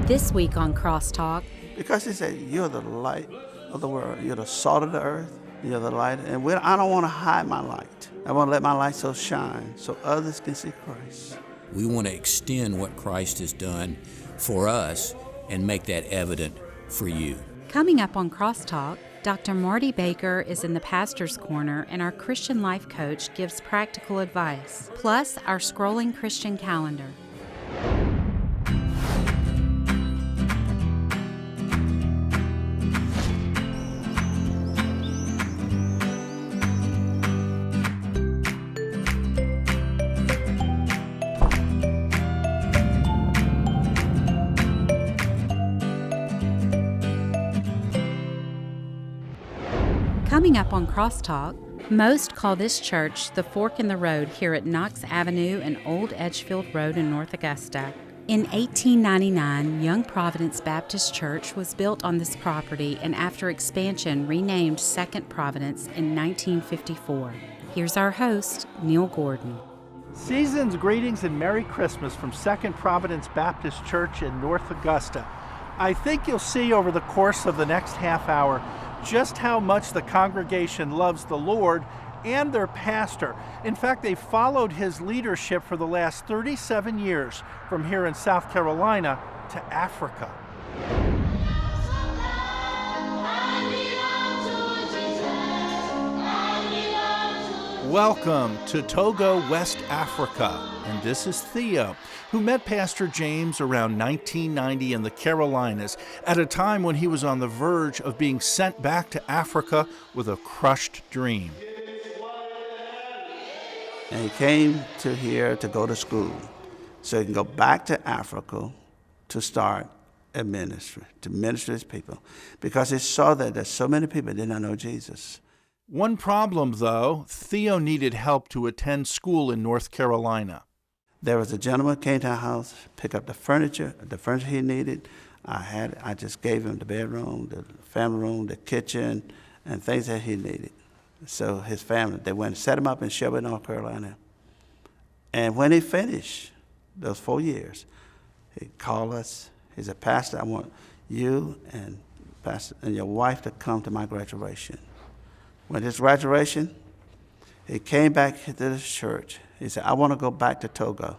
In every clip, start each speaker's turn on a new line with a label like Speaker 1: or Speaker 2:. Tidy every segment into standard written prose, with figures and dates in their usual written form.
Speaker 1: This week on Crosstalk,
Speaker 2: Because he said, you're the light of the world. You're the salt of the earth. You're the light. And I don't want to hide my light. I want to let my light so shine so others can see Christ.
Speaker 3: We want to extend what Christ has done for us and make that evident for you.
Speaker 1: coming up on Crosstalk, Dr. Marty Baker is in the pastor's corner and our Christian life coach gives practical advice, plus our scrolling Christian calendar. Coming up on Crosstalk, most call this church the fork in the road here at Knox Avenue and Old Edgefield Road in North Augusta. In 1899, Young Providence Baptist Church was built on this property and after expansion renamed Second Providence in 1954. Here's our host, Neil Gordon.
Speaker 4: Season's greetings and Merry Christmas from Second Providence Baptist Church in North Augusta. I think you'll see over the course of the next half hour just how much the congregation loves the Lord and their pastor. In fact, they followed his leadership for the last 37 years from here in South Carolina to Africa. Welcome to Togo, West Africa, and this is Theo, who met Pastor James around 1990 in the Carolinas at a time when he was on the verge of being sent back to Africa with a crushed dream.
Speaker 2: And he came to here to go to school so he can go back to Africa to start a ministry, to minister to his people, because he saw that there's so many people that did not know Jesus.
Speaker 4: One problem, though, Theo needed help to attend school in North Carolina.
Speaker 2: There was a gentleman who came to our house, picked up the furniture he needed. I just gave him the bedroom, the family room, the kitchen, and things that he needed. So his family, they went and set him up in Shelby, North Carolina. And when he finished those 4 years, he called us. He said, Pastor, I want you and your wife to come to my graduation. When his graduation, he came back to this church. He said, I want to go back to Togo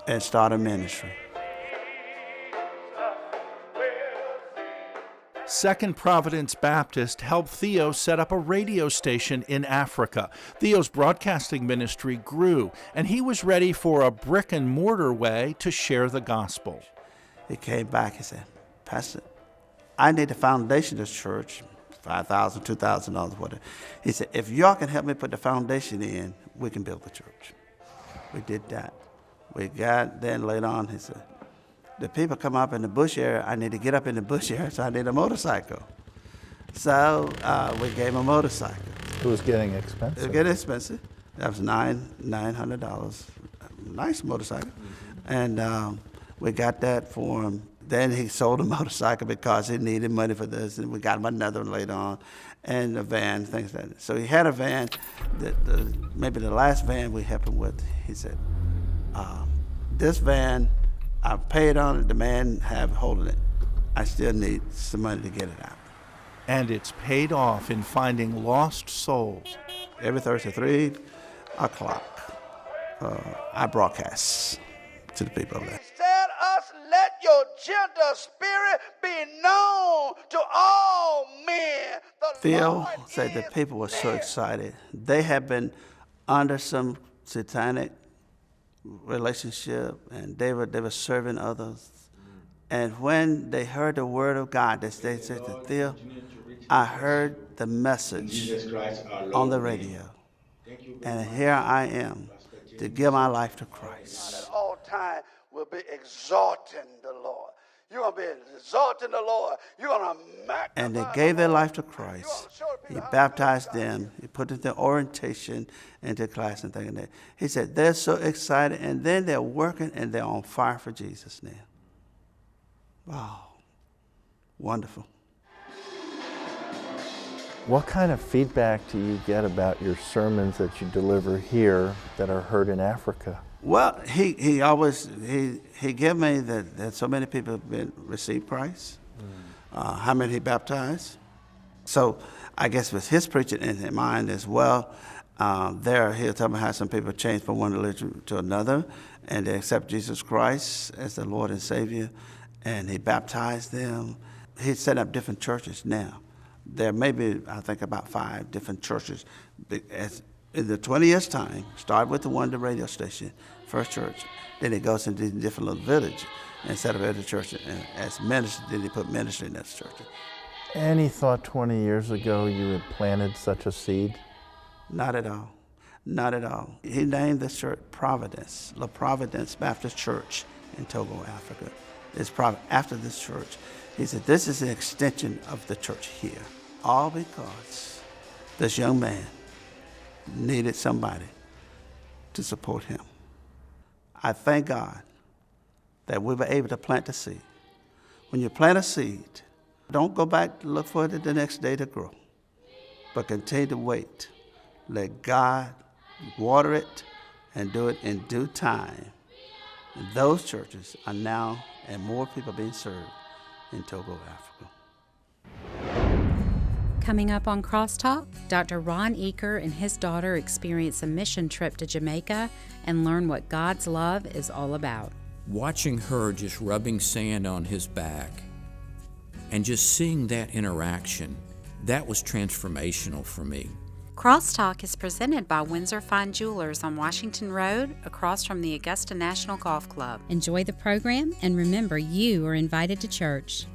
Speaker 2: and start a ministry.
Speaker 4: Second Providence Baptist helped Theo set up a radio station in Africa. Theo's broadcasting ministry grew, and he was ready for a brick and mortar way to share the gospel.
Speaker 2: He came back, he said, Pastor, I need a foundation of this church, $5,000, $2,000, whatever. He said, if y'all can help me put the foundation in, we can build the church. We did that. Then later on, he said, the people come up in the bush area, I need to get up in the bush area, so I need a motorcycle. So we gave him a motorcycle.
Speaker 5: It was getting expensive.
Speaker 2: It was getting expensive. That was $900. Nice motorcycle. And we got that for him. Then he sold a motorcycle because he needed money for this, and we got him another one later on, and a van, things like that. So he had a van. Maybe the last van we helped him with, he said, this van, I paid on it, the man holding it. I still need some money to get it out.
Speaker 4: And it's paid off in finding lost souls.
Speaker 2: Every Thursday, 3 o'clock, I broadcast to the people there.
Speaker 6: Let your gentle spirit be known to all men.
Speaker 2: Theo said the people were so excited. They had been under some satanic relationship, and they were serving others. And when they heard the word of God, they said to Theo, I heard the message on the radio, and here I am to give my life to Christ.
Speaker 6: At all times, will be exalting the Lord. You're going to be exalting the Lord. You're going to magnify.
Speaker 2: And they gave their life to Christ. He baptized them. He put them in orientation into class and things like that. He said they're so excited, and then they're working and they're on fire for Jesus now. Wow. Wonderful.
Speaker 5: What kind of feedback do you get about your sermons that you deliver here that are heard in Africa?
Speaker 2: Well, he gave me that so many people have received Christ. How many he baptized? So I guess with his preaching in mind as well, he'll tell me how some people changed from one religion to another, and they accept Jesus Christ as the Lord and Savior, and he baptized them. He's set up different churches now. There may be, I think, about 5 different churches. In the 20 years' time, start with the one, the radio station, first church. Then it goes into different little villages and set up every church and as ministry. Then they put ministry in those churches.
Speaker 5: Any thought 20 years ago you had planted such a seed?
Speaker 2: Not at all. Not at all. He named this church Providence, La Providence Baptist Church in Togo, Africa. It's after this church. He said, this is an extension of the church here. All because this young man needed somebody to support him. I thank God that we were able to plant the seed. When you plant a seed, don't go back to look for it the next day to grow, but continue to wait. Let God water it and do it in due time. And those churches are now, and more people being served in Togo, Africa.
Speaker 1: Coming up on Crosstalk, Dr. Ron Eaker and his daughter experience a mission trip to Jamaica and learn what God's love is all about.
Speaker 3: Watching her just rubbing sand on his back and just seeing that interaction, that was transformational for me.
Speaker 1: Crosstalk is presented by Windsor Fine Jewelers on Washington Road, across from the Augusta National Golf Club. Enjoy the program, and remember, you are invited to church.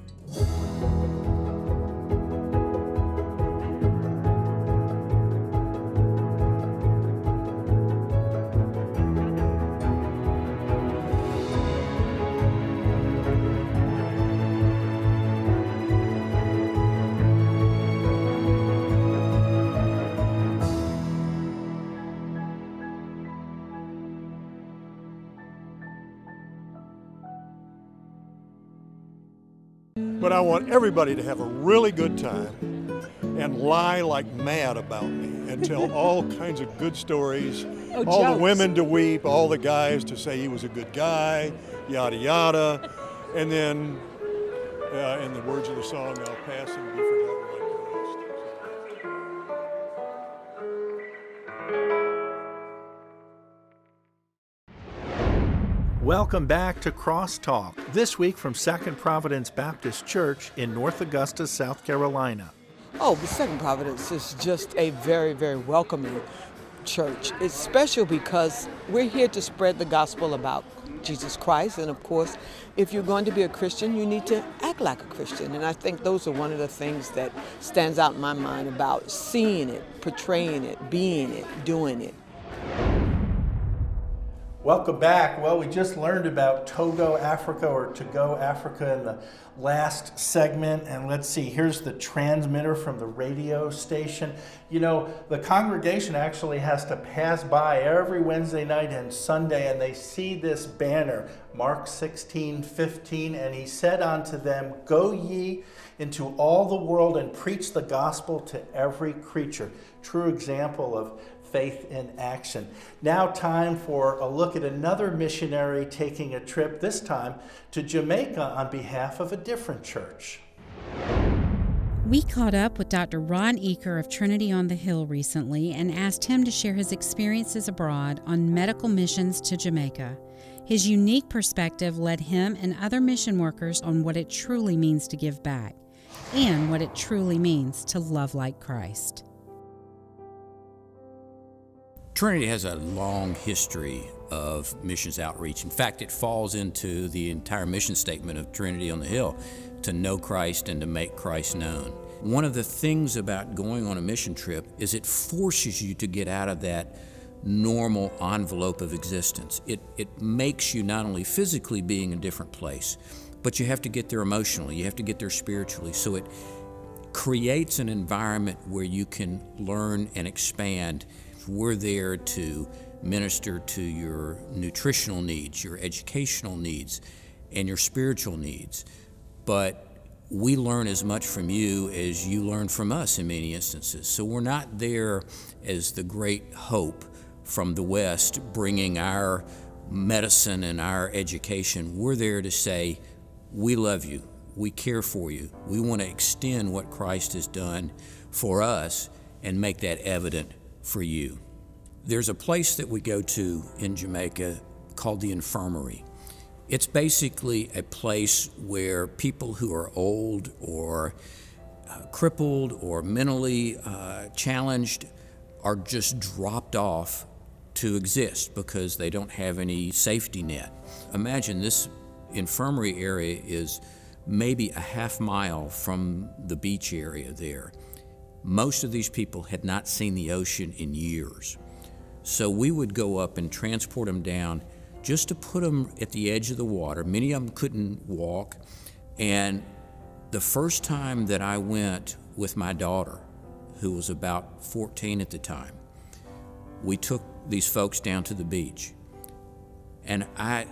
Speaker 7: But I want everybody to have a really good time and lie like mad about me and tell all kinds of good stories, all jokes. The women to weep, all the guys to say he was a good guy, yada yada, and then in the words of the song, I'll pass and be forgotten like Christ.
Speaker 4: Welcome back to Crosstalk, this week from Second Providence Baptist Church in North Augusta, South Carolina.
Speaker 8: Oh, the Second Providence is just a very, very welcoming church. It's special because we're here to spread the gospel about Jesus Christ, and of course, if you're going to be a Christian, you need to act like a Christian, and I think those are one of the things that stands out in my mind about seeing it, portraying it, being it, doing it.
Speaker 4: Welcome back. Well, we just learned about Togo, Africa, or Togo, Africa in the last segment. And let's see, here's the transmitter from the radio station. You know, the congregation actually has to pass by every Wednesday night and Sunday, and they see this banner, Mark 16:15, and he said unto them, Go ye into all the world and preach the gospel to every creature. True example of faith in action. Now time for a look at another missionary taking a trip, this time to Jamaica on behalf of a different church.
Speaker 1: We caught up with Dr. Ron Eaker of Trinity on the Hill recently and asked him to share his experiences abroad on medical missions to Jamaica. His unique perspective led him and other mission workers on what it truly means to give back and what it truly means to love like Christ.
Speaker 3: Trinity has a long history of missions outreach. In fact, it falls into the entire mission statement of Trinity on the Hill, to know Christ and to make Christ known. One of the things about going on a mission trip is it forces you to get out of that normal envelope of existence. It makes you not only physically being in a different place, but you have to get there emotionally, you have to get there spiritually. So it creates an environment where you can learn and expand. We're there to minister to your nutritional needs, your educational needs, and your spiritual needs. But we learn as much from you as you learn from us in many instances. So we're not there as the great hope from the West, bringing our medicine and our education. We're there to say, we love you, we care for you, we want to extend what Christ has done for us and make that evident for you. There's a place that we go to in Jamaica called the infirmary. It's basically a place where people who are old or crippled or mentally challenged are just dropped off to exist because they don't have any safety net. Imagine this infirmary area is maybe a half mile from the beach area there. Most of these people had not seen the ocean in years. So we would go up and transport them down just to put them at the edge of the water. Many of them couldn't walk. And the first time that I went with my daughter, who was about 14 at the time, we took these folks down to the beach. And I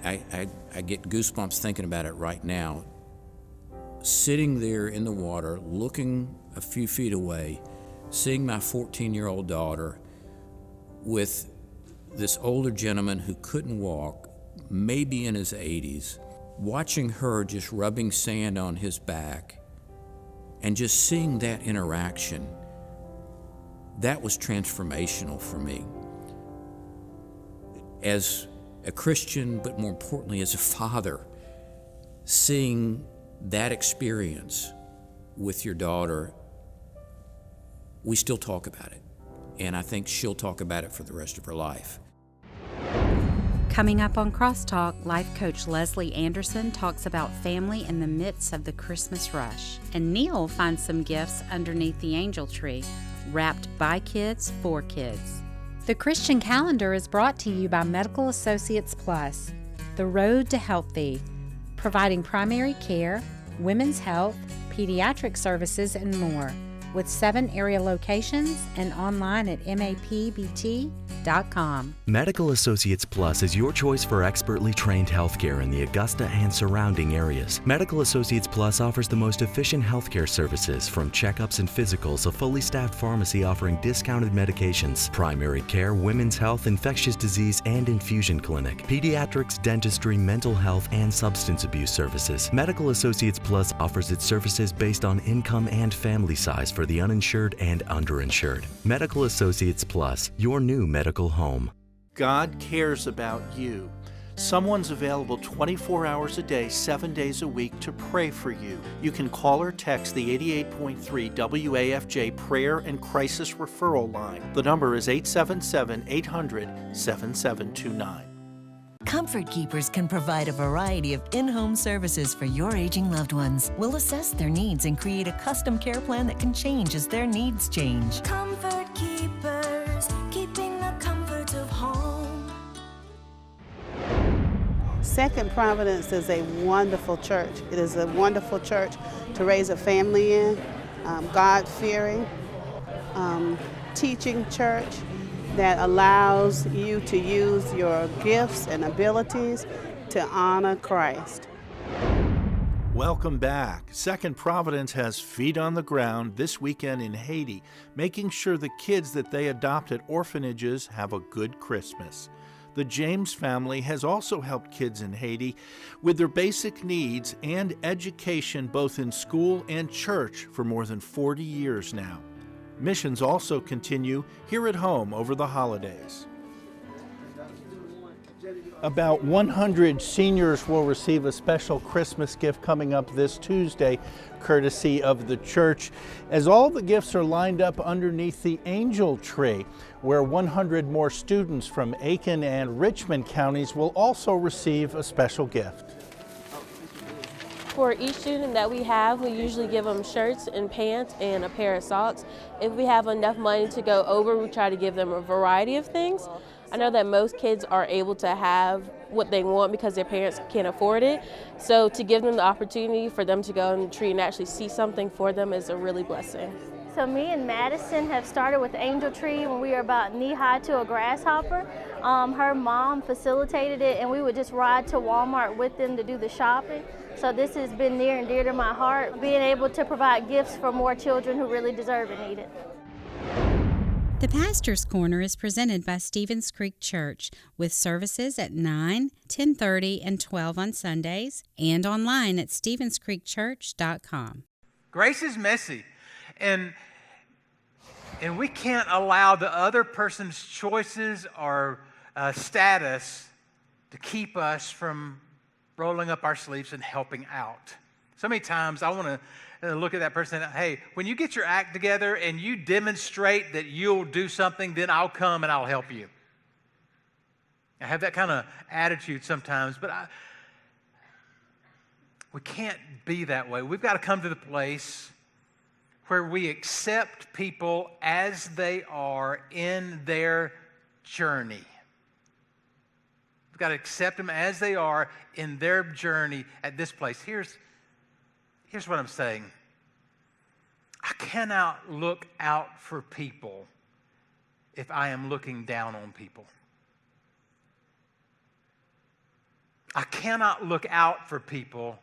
Speaker 3: get goosebumps thinking about it right now. Sitting there in the water, looking a few feet away, seeing my 14-year-old daughter with this older gentleman who couldn't walk, maybe in his 80s, watching her just rubbing sand on his back, and just seeing that interaction, that was transformational for me. As a Christian, but more importantly as a father, seeing that experience with your daughter, we still talk about it. And I think she'll talk about it for the rest of her life.
Speaker 1: Coming up on Crosstalk, life coach Leslie Anderson talks about family in the midst of the Christmas rush. And Neil finds some gifts underneath the angel tree, wrapped by kids for kids. The Christian Calendar is brought to you by Medical Associates Plus, the road to healthy, providing primary care, women's health, pediatric services, and more, with 7 area locations and online at mapbt.com.
Speaker 9: Medical Associates Plus is your choice for expertly trained healthcare in the Augusta and surrounding areas. Medical Associates Plus offers the most efficient healthcare services, from checkups and physicals, a fully staffed pharmacy offering discounted medications, primary care, women's health, infectious disease, and infusion clinic, pediatrics, dentistry, mental health, and substance abuse services. Medical Associates Plus offers its services based on income and family size for the uninsured and underinsured. Medical Associates Plus, your new medical home.
Speaker 4: God cares about you. Someone's available 24 hours a day, 7 days a week to pray for you. You can call or text the 88.3 WAFJ Prayer and Crisis Referral Line. The number is 877-800-7729.
Speaker 10: Comfort Keepers can provide a variety of in-home services for your aging loved ones. We'll assess their needs and create a custom care plan that can change as their needs change.
Speaker 11: Comfort Keepers, keeping the comfort of home.
Speaker 12: Second Providence is a wonderful church. It is a wonderful church to raise a family in, God-fearing, teaching church that allows you to use your gifts and abilities to honor Christ.
Speaker 4: Welcome back. Second Providence has feet on the ground this weekend in Haiti, making sure the kids that they adopt at orphanages have a good Christmas. The James family has also helped kids in Haiti with their basic needs and education both in school and church for more than 40 years now. Missions also continue here at home over the holidays. About 100 seniors will receive a special Christmas gift coming up this Tuesday, courtesy of the church, as all the gifts are lined up underneath the angel tree, where 100 more students from Aiken and Richmond counties will also receive a special gift.
Speaker 13: For each student that we have, we usually give them shirts and pants and a pair of socks. If we have enough money to go over, we try to give them a variety of things. I know that most kids are able to have what they want because their parents can't afford it. So to give them the opportunity for them to go on the tree and actually see something for them is a really blessing.
Speaker 14: So me and Madison have started with the angel tree when we were about knee-high to a grasshopper. Her mom facilitated it, and we would just ride to Walmart with them to do the shopping. So this has been near and dear to my heart, being able to provide gifts for more children who really deserve and need it.
Speaker 1: The Pastor's Corner is presented by Stevens Creek Church with services at 9, 10:30, and 12 on Sundays and online at stevenscreekchurch.com.
Speaker 15: Grace is messy, and we can't allow the other person's choices or status to keep us from rolling up our sleeves and helping out. So many times I want to look at that person and, hey, when you get your act together and you demonstrate that you'll do something, then I'll come and I'll help you. I have that kind of attitude sometimes, but we can't be that way. We've got to come to the place where we accept people as they are in their journey. We've got to accept them as they are in their journey at this place. Here's what I'm saying. I cannot look out for people if I am looking down on people. I cannot look out for people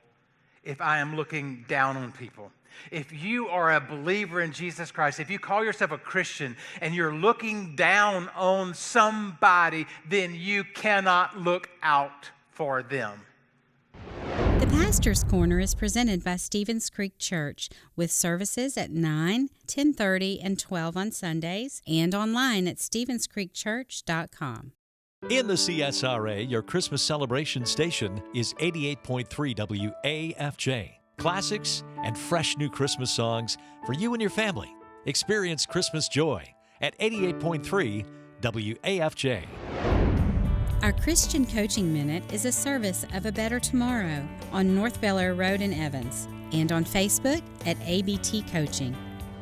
Speaker 15: if I am looking down on people. If you are a believer in Jesus Christ, if you call yourself a Christian and you're looking down on somebody, then you cannot look out for them.
Speaker 1: The Pastor's Corner is presented by Stevens Creek Church with services at 9, 10:30, and 12 on Sundays and online at stevenscreekchurch.com.
Speaker 16: In the CSRA, your Christmas celebration station is 88.3 WAFJ. Classics and fresh new Christmas songs for you and your family. Experience Christmas joy at 88.3 WAFJ.
Speaker 1: Our Christian Coaching Minute is a service of A Better Tomorrow on North Bel Air Road in Evans and on Facebook at ABT Coaching.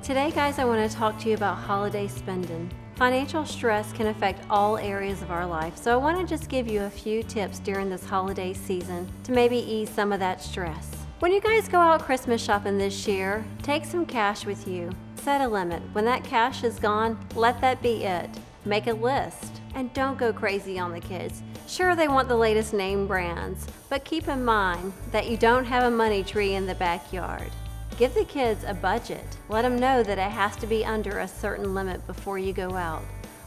Speaker 17: Today, guys, I want to talk to you about holiday spending. Financial stress can affect all areas of our life, so I want to just give you a few tips during this holiday season to maybe ease some of that stress. When you guys go out Christmas shopping this year, take some cash with you. Set a limit. When that cash is gone, let that be it. Make a list. And don't go crazy on the kids. Sure, they want the latest name brands, but keep in mind that you don't have a money tree in the backyard. Give the kids a budget. Let them know that it has to be under a certain limit before you go out.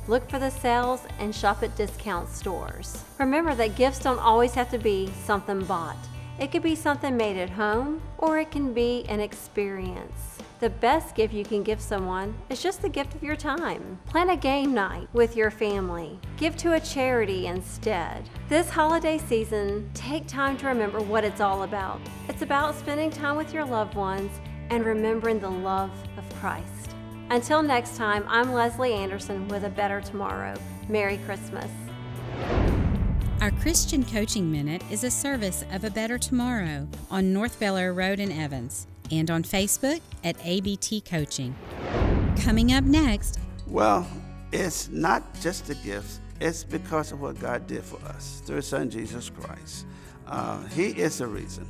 Speaker 17: Look for the sales and shop at discount stores. Remember that gifts don't always have to be something bought. It could be something made at home, or it can be an experience. The best gift you can give someone is just the gift of your time. Plan a game night with your family. Give to a charity instead. This holiday season, take time to remember what it's all about. It's about spending time with your loved ones and remembering the love of Christ. Until next time, I'm Leslie Anderson with A Better Tomorrow. Merry Christmas.
Speaker 1: Our Christian Coaching Minute is a service of A Better Tomorrow on North Bel Air Road in Evans and on Facebook at ABT Coaching. Coming up next.
Speaker 2: Well, it's not just the gifts. It's because of what God did for us through His Son, Jesus Christ. He is the reason.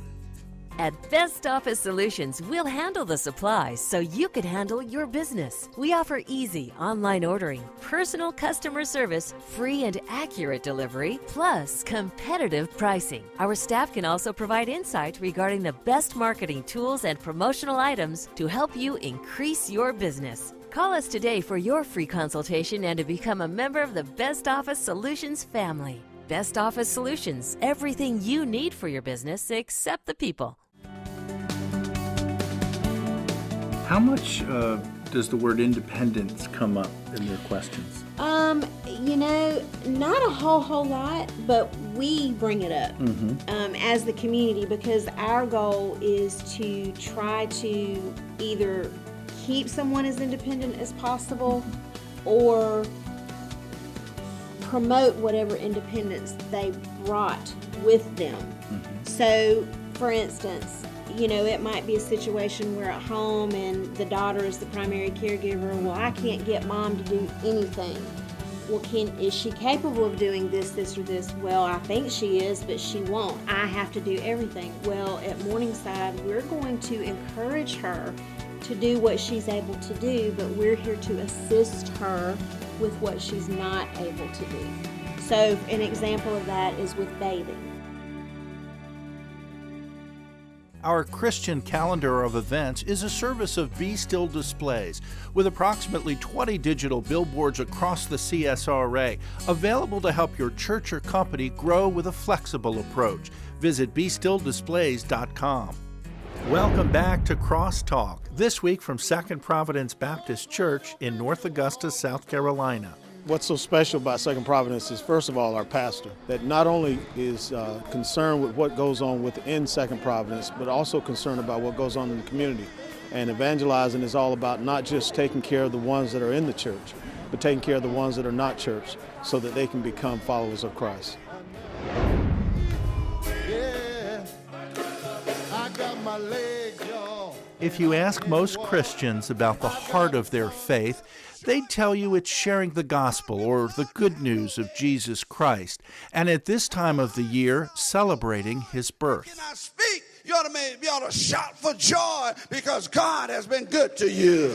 Speaker 18: At Best Office Solutions, we'll handle the supplies so you can handle your business. We offer easy online ordering, personal customer service, free and accurate delivery, plus competitive pricing. Our staff can also provide insight regarding the best marketing tools and promotional items to help you increase your business. Call us today for your free consultation and to become a member of the Best Office Solutions family. Best Office Solutions, everything you need for your business except the people.
Speaker 5: How much does the word independence come up in their questions?
Speaker 19: Not a whole lot, but we bring it up as the community because our goal is to try to either keep someone as independent as possible or promote whatever independence they brought with them. So, for instance, it might be a situation where at home and the daughter is the primary caregiver. Well, I can't get mom to do anything. Well, is she capable of doing this, or this? Well, I think she is, but she won't. I have to do everything. Well, at Morningside, we're going to encourage her to do what she's able to do, but we're here to assist her with what she's not able to do. So an example of that is with bathing.
Speaker 4: Our Christian calendar of events is a service of Be Still Displays, with approximately 20 digital billboards across the CSRA, available to help your church or company grow with a flexible approach. Visit BeStillDisplays.com. Welcome back to Crosstalk, this week from Second Providence Baptist Church in North Augusta, South Carolina.
Speaker 20: What's so special about Second Providence is, first of all, our pastor, that not only is concerned with what goes on within Second Providence, but also concerned about what goes on in the community. And evangelizing is all about not just taking care of the ones that are in the church, but taking care of the ones that are not church, so that they can become followers of Christ.
Speaker 4: If you ask most Christians about the heart of their faith, they'd tell you it's sharing the gospel or the good news of Jesus Christ, and at this time of the year, celebrating his birth.
Speaker 6: Can I speak? You ought to shout for joy because God has been good to you.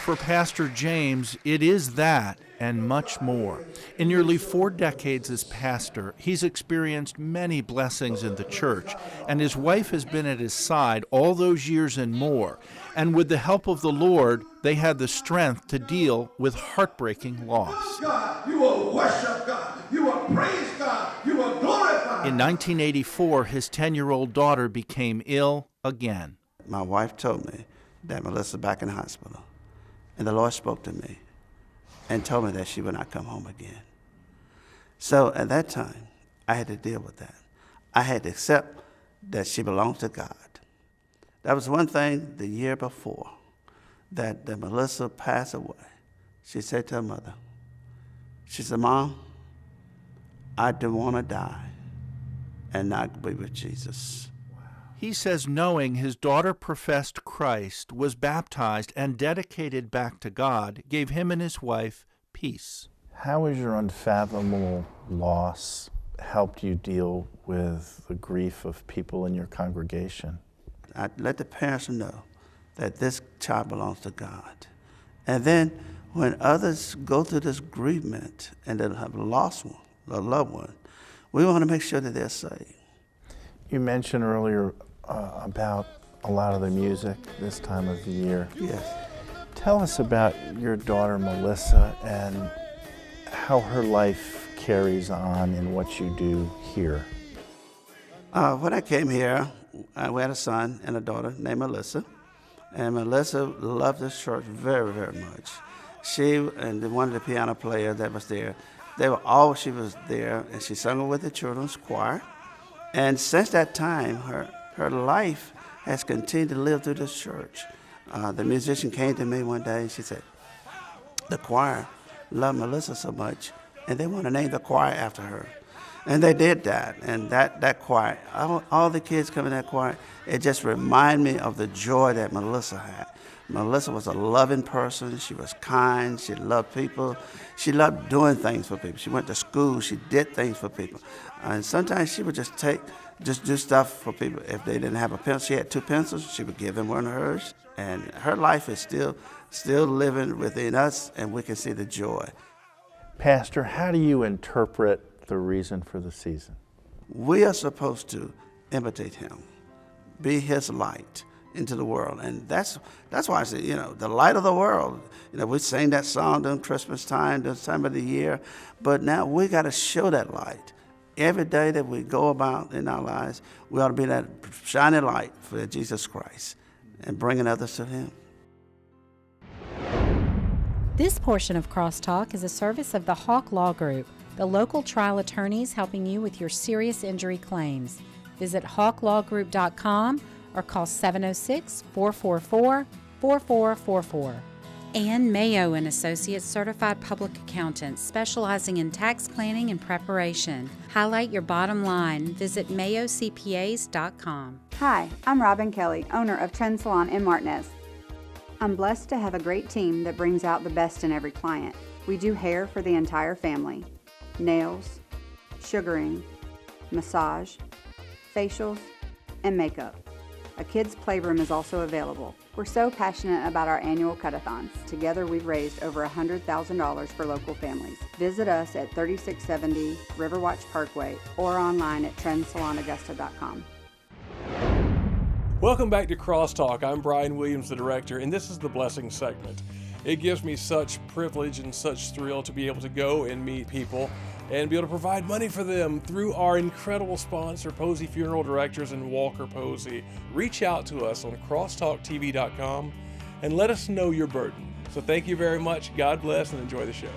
Speaker 4: For Pastor James, it is that and much more. In nearly 4 decades as pastor, he's experienced many blessings in the church, and his wife has been at his side all those years and more. And with the help of the Lord, they had the strength to deal with heartbreaking loss.
Speaker 6: God, you will worship God. You will praise God. You will glorify.
Speaker 4: In 1984, his 10-year-old daughter became ill again.
Speaker 2: My wife told me that Melissa's back in the hospital, and the Lord spoke to me and told me that she would not come home again. So at that time, I had to deal with that. I had to accept that she belongs to God. That was one thing the year before that Melissa passed away. She said to her mother, she said, "Mom, I don't want to die and not be with Jesus."
Speaker 4: He says knowing his daughter professed Christ, was baptized, and dedicated back to God gave him and his wife peace.
Speaker 5: How has your unfathomable loss helped you deal with the grief of people in your congregation?
Speaker 2: I let the parents know that this child belongs to God. And then when others go through this bereavement and they have lost one, a loved one, we want to make sure that they're saved.
Speaker 5: You mentioned earlier about a lot of the music this time of the year.
Speaker 2: Yes.
Speaker 5: Tell us about your daughter Melissa and how her life carries on in what you do here.
Speaker 2: When I came here, we had a son and a daughter named Melissa. And Melissa loved this church very, very much. She and one of the piano players that was there, she was there, and she sung with the children's choir. And since that time, her life has continued to live through this church. The musician came to me one day and she said, the choir loved Melissa so much, and they want to name the choir after her. And they did that, and that choir, all the kids come in that choir, it just reminded me of the joy that Melissa had. Melissa was a loving person. She was kind. She loved people. She loved doing things for people. She went to school. She did things for people. And sometimes she would just do stuff for people. If they didn't have a pencil, she had 2 pencils, she would give them one of hers. And her life is still living within us, and we can see the joy.
Speaker 5: Pastor, how do you interpret the reason for the season?
Speaker 2: We are supposed to imitate him, be his light into the world. And that's why I say, the light of the world. We sing that song during Christmas time, this time of the year, but now we got to show that light. Every day that we go about in our lives, we ought to be that shining light for Jesus Christ and bringing others to him.
Speaker 1: This portion of Crosstalk is a service of the Hawk Law Group, the local trial attorneys helping you with your serious injury claims. Visit hawklawgroup.com or call 706-444-4444. And Mayo & Associates Certified Public Accountants, specializing in tax planning and preparation. Highlight your bottom line. Visit mayocpas.com.
Speaker 21: Hi, I'm Robin Kelly, owner of Trend Salon in Martinez. I'm blessed to have a great team that brings out the best in every client. We do hair for the entire family, nails, sugaring, massage, facials, and makeup. A kids' playroom is also available. We're so passionate about our annual cut-a-thons. Together we've raised over $100,000 for local families. Visit us at 3670 Riverwatch Parkway or online at trendsalonaugusta.com.
Speaker 7: Welcome back to Crosstalk. I'm Brian Williams, the director, and this is the blessing segment. It gives me such privilege and such thrill to be able to go and meet people and be able to provide money for them through our incredible sponsor, Posey Funeral Directors and Walker Posey. Reach out to us on crosstalktv.com and let us know your burden. So thank you very much. God bless and enjoy the show.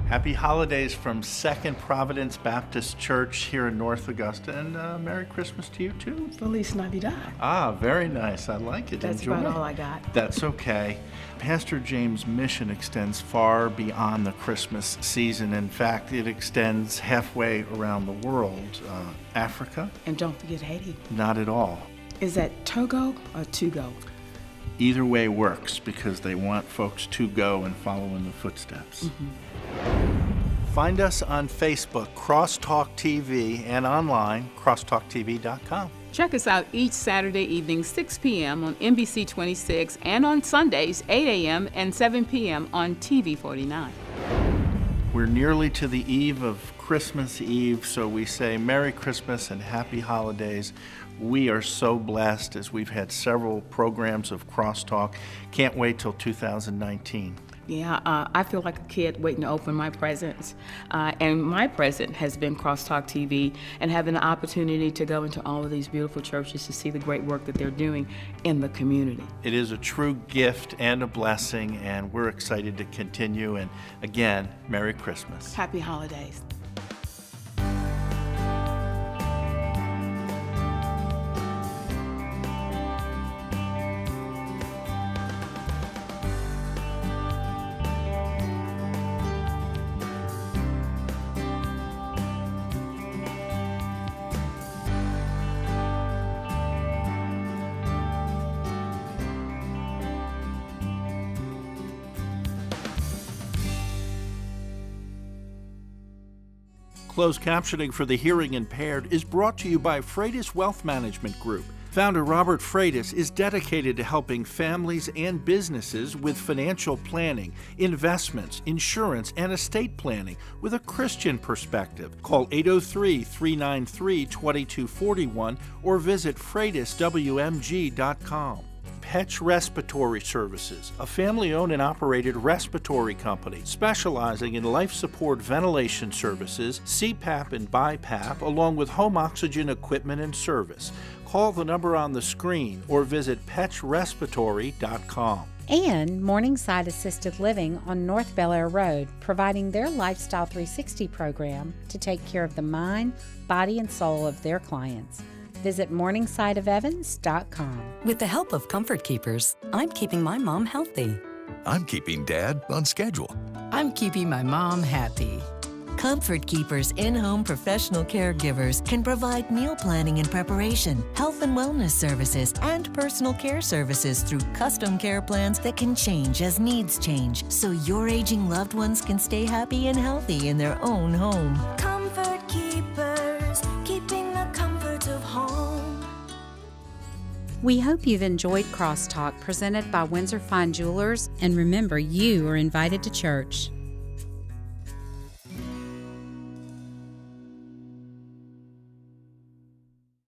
Speaker 4: Happy holidays from Second Providence Baptist Church here in North Augusta, and Merry Christmas to you too.
Speaker 22: Feliz Navidad.
Speaker 4: Ah, very nice. I like it.
Speaker 22: That's
Speaker 4: Enjoy.
Speaker 22: about all I got.
Speaker 4: That's okay. Pastor James' mission extends far beyond the Christmas season. In fact, it extends halfway around the world. Africa?
Speaker 22: And don't forget Haiti.
Speaker 4: Not at all.
Speaker 22: Is that Togo or to-go?
Speaker 4: Either way works because they want folks to go and follow in the footsteps.
Speaker 22: Mm-hmm.
Speaker 4: Find us on Facebook, Crosstalk TV, and online, crosstalktv.com.
Speaker 22: Check us out each Saturday evening, 6 p.m. on NBC 26 and on Sundays, 8 a.m. and 7 p.m. on TV 49.
Speaker 4: We're nearly to the eve of Christmas Eve, so we say Merry Christmas and Happy Holidays. We are so blessed as we've had several programs of Crosstalk. Can't wait till 2019.
Speaker 22: Yeah, I feel like a kid waiting to open my presents. And my present has been Crosstalk TV and having the opportunity to go into all of these beautiful churches to see the great work that they're doing in the community.
Speaker 4: It is a true gift and a blessing, and we're excited to continue. And again, Merry Christmas.
Speaker 22: Happy holidays.
Speaker 4: Closed captioning for the hearing impaired is brought to you by Freitas Wealth Management Group. Founder Robert Freitas is dedicated to helping families and businesses with financial planning, investments, insurance, and estate planning with a Christian perspective. Call 803-393-2241 or visit freitaswmg.com. Petch Respiratory Services, a family-owned and operated respiratory company specializing in life support ventilation services, CPAP and BiPAP, along with home oxygen equipment and service. Call the number on the screen or visit petchrespiratory.com.
Speaker 1: And Morningside Assisted Living on North Bel Air Road, providing their Lifestyle 360 program to take care of the mind, body, and soul of their clients. Visit morningsideofevans.com.
Speaker 10: With the help of Comfort Keepers, I'm keeping my mom healthy.
Speaker 23: I'm keeping Dad on schedule.
Speaker 18: I'm keeping my mom happy. Comfort Keepers in-home professional caregivers can provide meal planning and preparation, health and wellness services, and personal care services through custom care plans that can change as needs change, so your aging loved ones can stay happy and healthy in their own home.
Speaker 11: Comfort Keepers, keeping the comfort of home.
Speaker 1: We hope you've enjoyed Crosstalk presented by Windsor Fine Jewelers, and remember, you are invited to church.